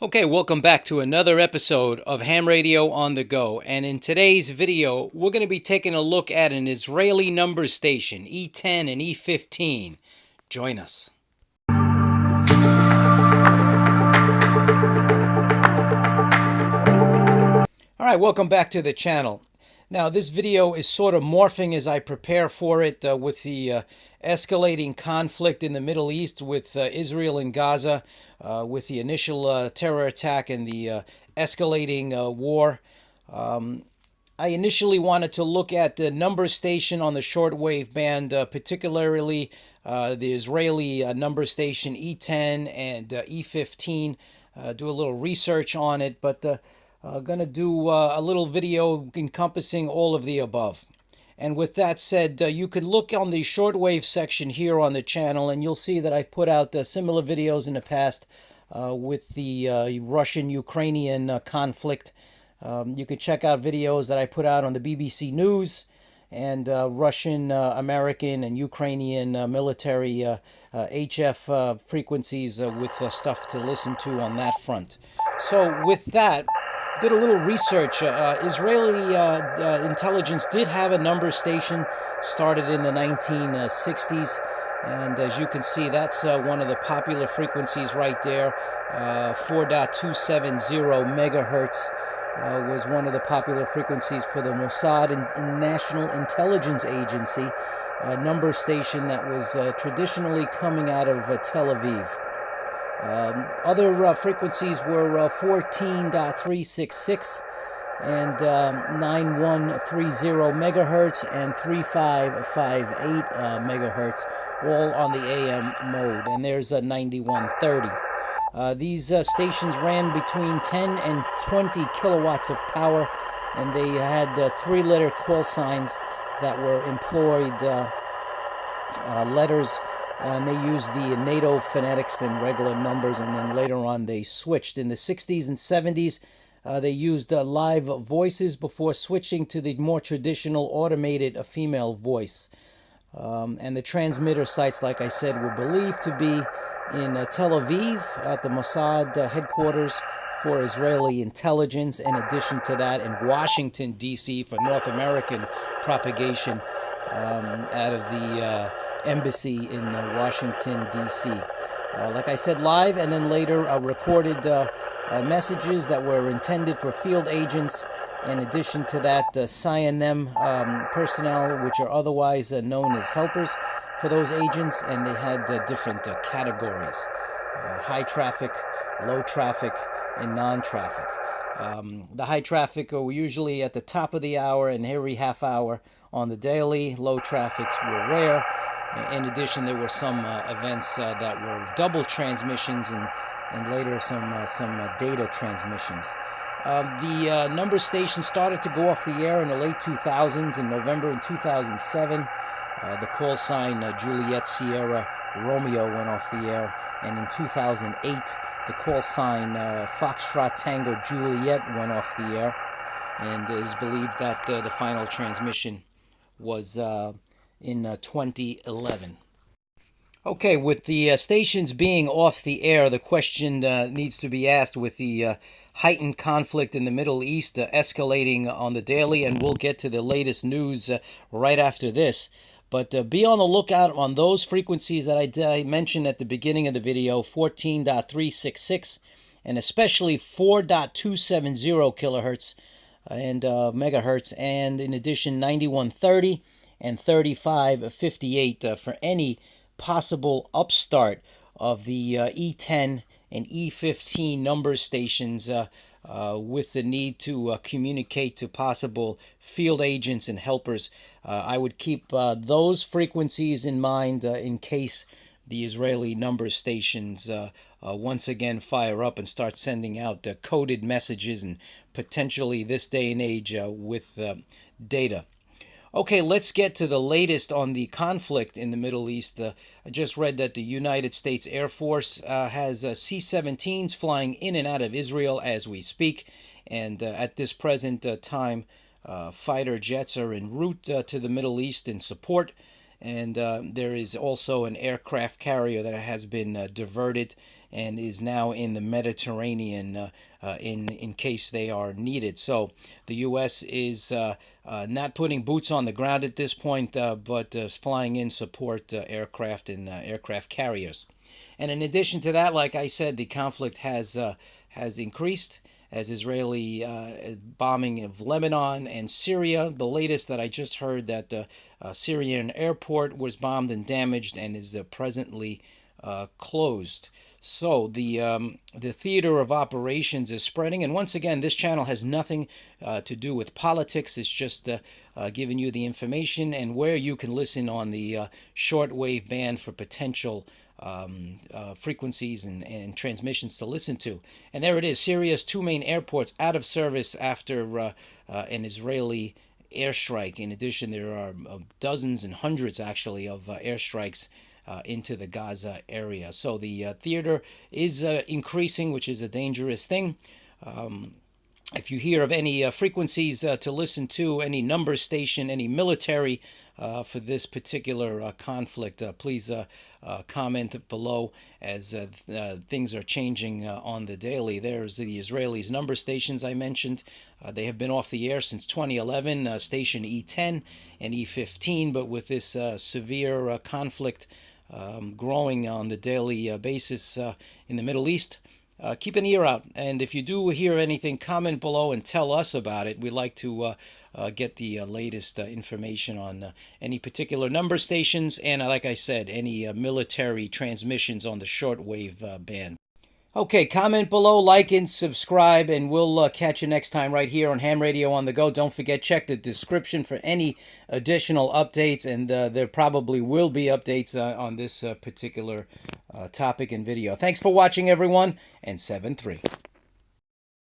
Okay, welcome back to another episode of Ham Radio on the Go. And in today's video, we're going to be taking a look at an Israeli number station, E10 and E15. Join us. All right, welcome back to the channel. Now, this video is sort of morphing as I prepare for it with the escalating conflict in the Middle East with Israel and Gaza, with the initial terror attack and the escalating war. I initially wanted to look at the number station on the shortwave band, particularly the Israeli number station E10 and E15, do a little research on it, but going to do a little video encompassing all of the above. And with that said, you can look on the shortwave section here on the channel, and you'll see that I've put out similar videos in the past with the Russian-Ukrainian conflict. You can check out videos that I put out on the BBC News and Russian, American, and Ukrainian military HF frequencies with stuff to listen to on that front. So with that, did a little research. Israeli intelligence did have a number station started in the 1960s, and as you can see, that's one of the popular frequencies right there. 4.270 megahertz was one of the popular frequencies for the Mossad and National Intelligence Agency, a number station that was traditionally coming out of Tel Aviv. Other frequencies were 14.366 and 9130 megahertz and 3558 megahertz, all on the AM mode. And there's a 9130. These stations ran between 10 and 20 kilowatts of power, and they had three-letter call signs that were employed letters. And they used the NATO phonetics than regular numbers, and then later on they switched. In the 60s and 70s, they used live voices before switching to the more traditional automated female voice. And the transmitter sites, like I said, were believed to be in Tel Aviv at the Mossad headquarters for Israeli intelligence. In addition to that, in Washington, D.C. for North American propagation out of the embassy in Washington, D.C. Like I said, live, and then later recorded messages that were intended for field agents. In addition to that, CNM personnel, which are otherwise known as helpers for those agents, and they had different categories: high traffic, low traffic, and non-traffic. The high traffic were usually at the top of the hour and every half hour on the daily. Low traffics were rare. In addition, there were some events that were double transmissions and later some data transmissions. The number station started to go off the air in the late 2000s. In November in 2007, the call sign Juliet Sierra Romeo went off the air. And in 2008, the call sign Foxtrot Tango Juliet went off the air. And it is believed that the final transmission was in 2011. Okay, with the stations being off the air, the question needs to be asked with the heightened conflict in the Middle East escalating on the daily, and we'll get to the latest news right after this. But be on the lookout on those frequencies that I mentioned at the beginning of the video, 14.366 and especially 4.270 kilohertz and megahertz, and in addition 9130 and 3558 for any possible upstart of the E10 and E15 number stations with the need to communicate to possible field agents and helpers. I would keep those frequencies in mind in case the Israeli number stations once again fire up and start sending out coded messages, and potentially this day and age with data. Okay, let's get to the latest on the conflict in the Middle East. I just read that the United States Air Force has C-17s flying in and out of Israel as we speak. And at this present time, fighter jets are en route to the Middle East in support. and there is also an aircraft carrier that has been diverted and is now in the Mediterranean in case they are needed. So the U.S. is not putting boots on the ground at this point, but flying in support aircraft and aircraft carriers. And in addition to that, like I said, the conflict has increased as Israeli bombing of Lebanon and Syria. The latest that I just heard that the Syrian airport was bombed and damaged and is presently closed. So the theater of operations is spreading, and once again, this channel has nothing to do with politics. It's just giving you the information and where you can listen on the shortwave band for potential frequencies and transmissions to listen to. And there it is, Syria's two main airports out of service after an Israeli airstrike. In addition, there are dozens and hundreds, actually, of airstrikes into the Gaza area. So the theater is increasing, which is a dangerous thing. If you hear of any frequencies to listen to, any number station, any military for this particular conflict, please comment below, as things are changing on the daily. There's the Israelis' number stations I mentioned. They have been off the air since 2011, station E10 and E15, but with this severe conflict growing on the daily basis in the Middle East, keep an ear out. And if you do hear anything, comment below and tell us about it. We like to get the latest information on any particular number stations and, like I said, any military transmissions on the shortwave band. Okay, comment below, like and subscribe, and we'll catch you next time right here on Ham Radio on the Go. Don't forget, check the description for any additional updates, and there probably will be updates on this particular topic and video. Thanks for watching, everyone, and 7-3.